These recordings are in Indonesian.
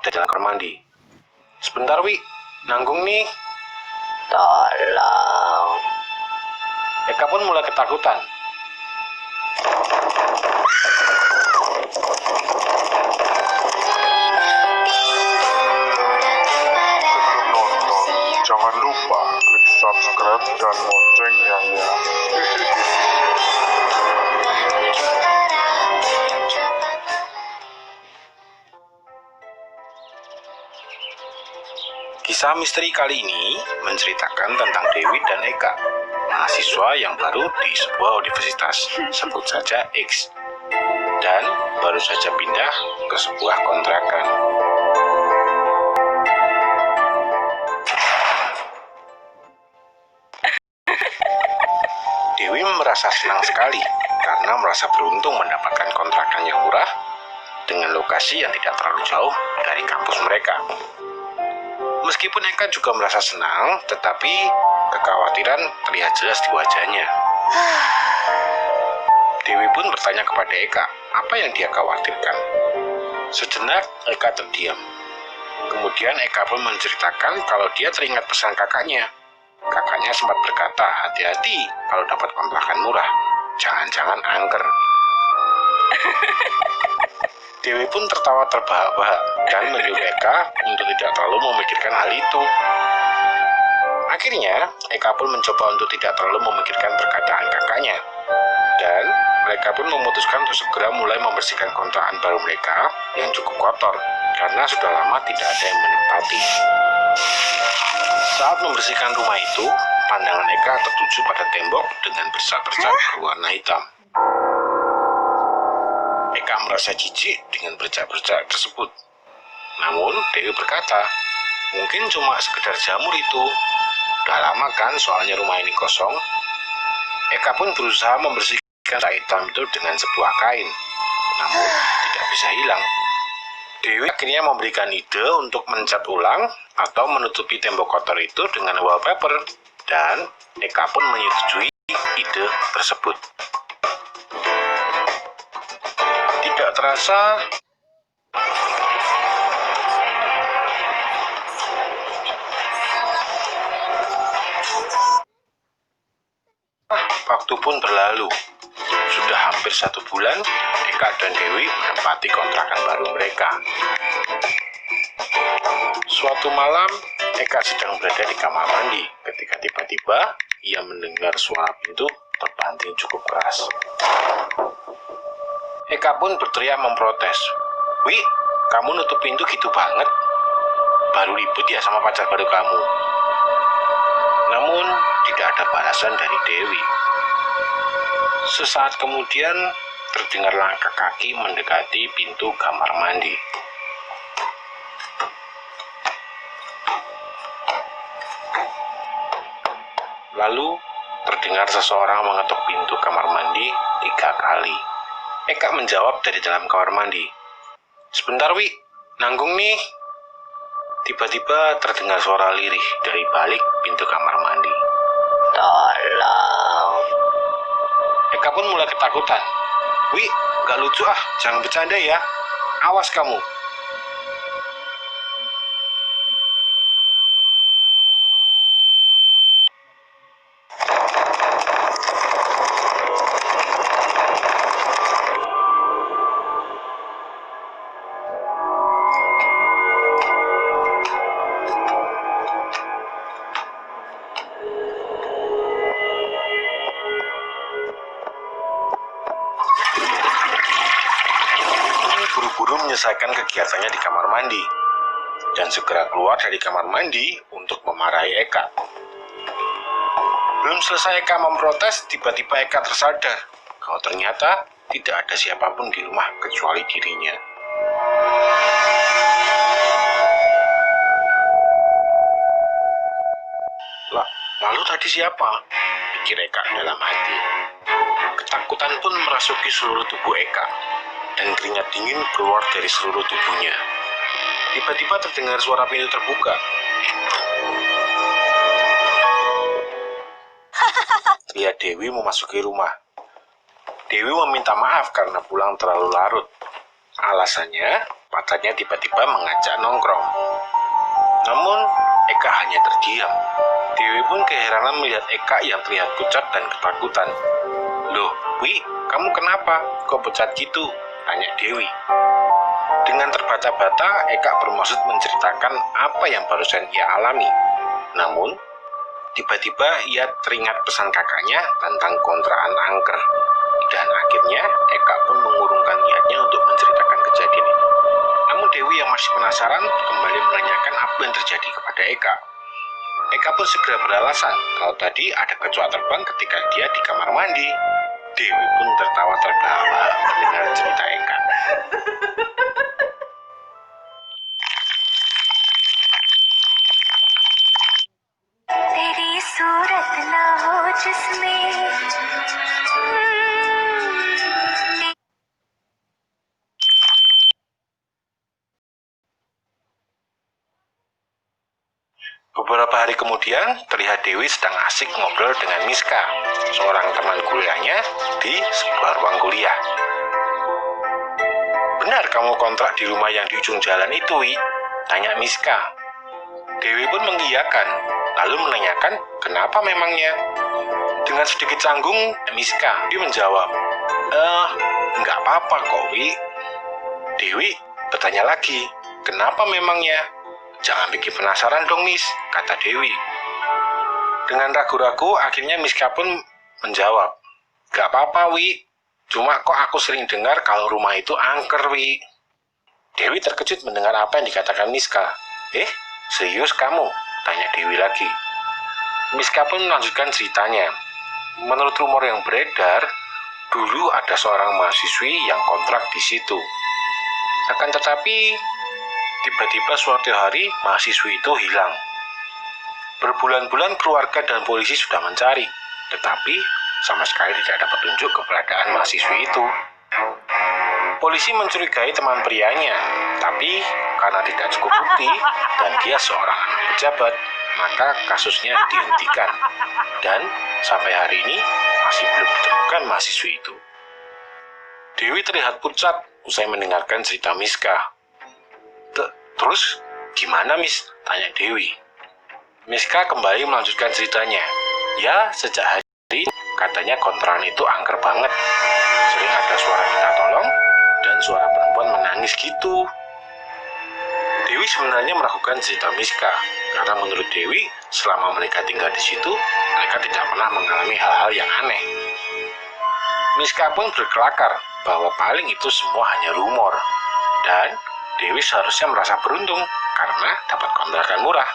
dari dalam kamar mandi. Sebentar, Wi. Nanggung nih. Tolong. Eka pun mulai ketakutan. Sebelum nonton, jangan lupa klik subscribe dan loncengnya ya. Kisah misteri kali ini menceritakan tentang Dewi dan Eka, mahasiswa yang baru di sebuah universitas, sebut saja X, dan baru saja pindah ke sebuah kontrakan. Dewi merasa senang sekali karena merasa beruntung mendapatkan kontrakan yang murah dengan lokasi yang tidak terlalu jauh dari kampus mereka. Meskipun Eka juga merasa senang, tetapi kekhawatiran terlihat jelas di wajahnya. Dewi pun bertanya kepada Eka, apa yang dia khawatirkan. Sejenak, Eka terdiam. Kemudian Eka pun menceritakan kalau dia teringat pesan kakaknya. Kakaknya sempat berkata, hati-hati kalau dapat kontrakan murah. Jangan-jangan angker. Dewi pun tertawa terbahak-bahak dan menyuruh Eka untuk tidak terlalu memikirkan hal itu. Akhirnya, Eka pun mencoba untuk tidak terlalu memikirkan perkataan kakaknya. Dan mereka pun memutuskan untuk segera mulai membersihkan kontrakan baru mereka yang cukup kotor, karena sudah lama tidak ada yang menempati. Saat membersihkan rumah itu, pandangan Eka tertuju pada tembok dengan bercak-bercak berwarna hitam. Eka merasa jijik dengan bercak-bercak tersebut. Namun, Dewi berkata, mungkin cuma sekedar jamur itu. Udah lama kan soalnya rumah ini kosong. Eka pun berusaha membersihkan bercak hitam itu dengan sebuah kain. Namun, tidak bisa hilang. Dewi akhirnya memberikan ide untuk mencat ulang atau menutupi tembok kotor itu dengan wallpaper. Dan Eka pun menyetujui ide tersebut. Tidak terasa, waktu pun berlalu. Sudah hampir 1 bulan, Eka dan Dewi menempati kontrakan baru mereka. Suatu malam, Eka sedang berada di kamar mandi ketika tiba-tiba ia mendengar suara pintu terbanting cukup keras. Eka pun berteriak memprotes. Wi, kamu nutup pintu gitu banget. Baru ribut ya sama pacar baru kamu. Namun, tidak ada balasan dari Dewi. Sesaat kemudian, terdengar langkah kaki mendekati pintu kamar mandi. Lalu, terdengar seseorang mengetuk pintu kamar mandi 3 kali. Eka menjawab dari dalam kamar mandi. Sebentar, Wi. Nanggung nih. Tiba-tiba terdengar suara lirih dari balik pintu kamar mandi. Tolong. Eka pun mulai ketakutan. Wi, gak lucu ah. Jangan bercanda ya. Awas kamu. Buru-buru menyelesaikan kegiatannya di kamar mandi dan segera keluar dari kamar mandi untuk memarahi Eka. Belum selesai Eka memprotes, tiba-tiba Eka tersadar kalau ternyata tidak ada siapapun di rumah kecuali dirinya. Lalu tadi siapa? Pikir Eka dalam hati. Ketakutan pun merasuki seluruh tubuh Eka dan keringat dingin keluar dari seluruh tubuhnya. Tiba-tiba terdengar suara pintu terbuka. Terlihat Dewi memasuki rumah. Dewi meminta maaf karena pulang terlalu larut. Alasannya, pacarnya tiba-tiba mengajak nongkrong. Namun, Eka hanya terdiam. Dewi pun keheranan melihat Eka yang terlihat pucat dan ketakutan. "Loh, Wi, kamu kenapa? Kok pucat gitu?" tanya Dewi. Dengan terbata-bata, Eka bermaksud menceritakan apa yang barusan ia alami. Namun, tiba-tiba ia teringat pesan kakaknya tentang kontraan angker. Dan akhirnya, Eka pun mengurungkan niatnya untuk menceritakan kejadian itu. Namun Dewi yang masih penasaran kembali menanyakan apa yang terjadi kepada Eka. Eka pun segera beralasan kalau tadi ada kecoa terbang ketika dia di kamar mandi. Dewi pun tertawa terbahak-bahak mendengar cerita Eka. तेरी सूरत ना हो जिसमें Beberapa hari kemudian, terlihat Dewi sedang asik ngobrol dengan Miska, seorang teman kuliahnya di sebuah ruang kuliah. "Benar kamu kontrak di rumah yang di ujung jalan itu, Wi?" tanya Miska. Dewi pun mengiyakan, lalu menanyakan kenapa memangnya. Dengan sedikit canggung, Miska menjawab, nggak apa-apa kok, Wi." Dewi bertanya lagi, "Kenapa memangnya?" "Jangan bikin penasaran dong, Miss," kata Dewi. Dengan ragu-ragu, akhirnya Miska pun menjawab, "Gak apa-apa, Wi. Cuma kok aku sering dengar kalau rumah itu angker, Wi." Dewi terkejut mendengar apa yang dikatakan Miska. Serius kamu?" tanya Dewi lagi. Miska pun melanjutkan ceritanya. Menurut rumor yang beredar, dulu ada seorang mahasiswi yang kontrak di situ. Akan tetapi, tiba-tiba suatu hari mahasiswi itu hilang. Berbulan-bulan keluarga dan polisi sudah mencari, tetapi sama sekali tidak ada petunjuk keberadaan mahasiswi itu. Polisi mencurigai teman prianya, tapi karena tidak cukup bukti dan dia seorang anak pejabat, maka kasusnya dihentikan. Dan sampai hari ini masih belum ditemukan mahasiswi itu. Dewi terlihat pucat usai mendengarkan cerita Miska. "Terus gimana, Miss?" tanya Dewi. Miska kembali melanjutkan ceritanya. "Ya, sejak hari katanya kontrakan itu angker banget. Sering ada suara minta tolong dan suara perempuan menangis gitu." Dewi sebenarnya meragukan cerita Miska, karena menurut Dewi, selama mereka tinggal di situ, mereka tidak pernah mengalami hal-hal yang aneh. Miska pun berkelakar bahwa paling itu semua hanya rumor, dan Dewi seharusnya merasa beruntung karena dapat kontrakan murah.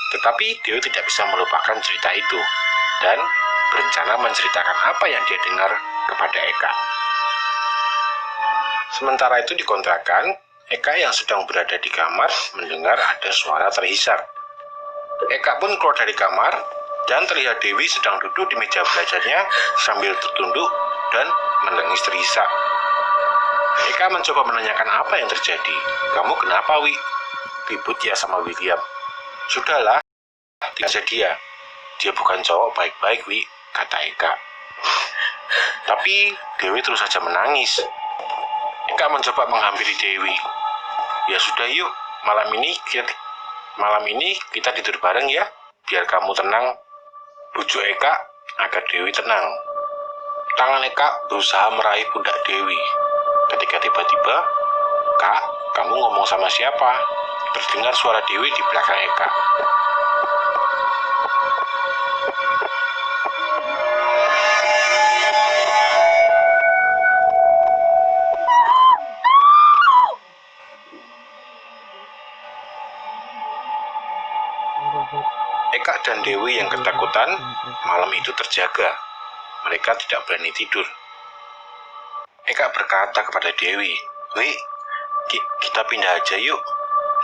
Tetapi Dewi tidak bisa melupakan cerita itu dan berencana menceritakan apa yang dia dengar kepada Eka. Sementara itu di kontrakan, Eka yang sedang berada di kamar mendengar ada suara terhisap. Eka pun keluar dari kamar dan terlihat Dewi sedang duduk di meja belajarnya sambil tertunduk dan menangis terhisak. Eka mencoba menanyakan apa yang terjadi. "Kamu kenapa, Wi?" "Ribut ya sama William." "Sudahlah, tidak saja dia. Dia bukan cowok baik-baik, Wi," kata Eka. Tapi Dewi terus saja menangis. Eka mencoba menghampiri Dewi. "Ya sudah yuk, malam ini kita tidur bareng ya, biar kamu tenang," bujuk Eka agar Dewi tenang. Tangan Eka berusaha meraih pundak Dewi. Ketika tiba-tiba, "Kak, kamu ngomong sama siapa?" terdengar suara Dewi di belakang Eka. Eka dan Dewi yang ketakutan malam itu terjaga. Mereka tidak berani tidur. Eka berkata kepada Dewi, "Wi, kita pindah aja yuk.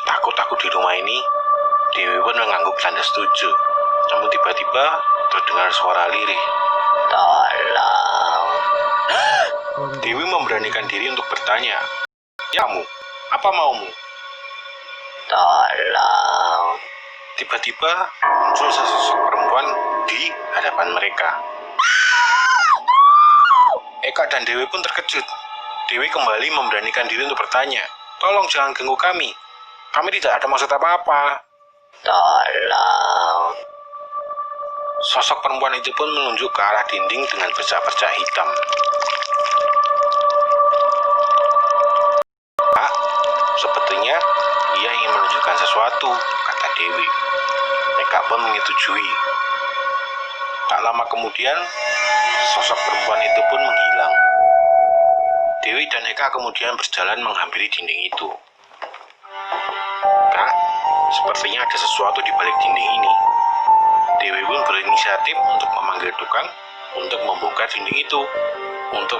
Takut aku di rumah ini." Dewi pun mengangguk tanda setuju. Namun tiba-tiba terdengar suara lirih. "Tolong." Dewi memberanikan diri untuk bertanya, "Ya, kamu, apa maumu?" "Tolong." Tiba-tiba muncul sesosok perempuan di hadapan mereka. Eka dan Dewi pun terkejut. Dewi kembali memberanikan diri untuk bertanya, "Tolong jangan ganggu kami. Kami tidak ada maksud apa-apa." Tolong. Sosok perempuan itu pun menunjuk ke arah dinding dengan bercak-bercak hitam. "Pak, sepertinya ia ingin menunjukkan sesuatu," kata Dewi. Eka pun menyetujui. Tak lama kemudian, sosok perempuan itu pun menghilang. Dewi dan Eka kemudian berjalan menghampiri dinding itu. "Kak, sepertinya ada sesuatu di balik dinding ini." Dewi pun berinisiatif untuk memanggil tukang untuk membongkar dinding itu, untuk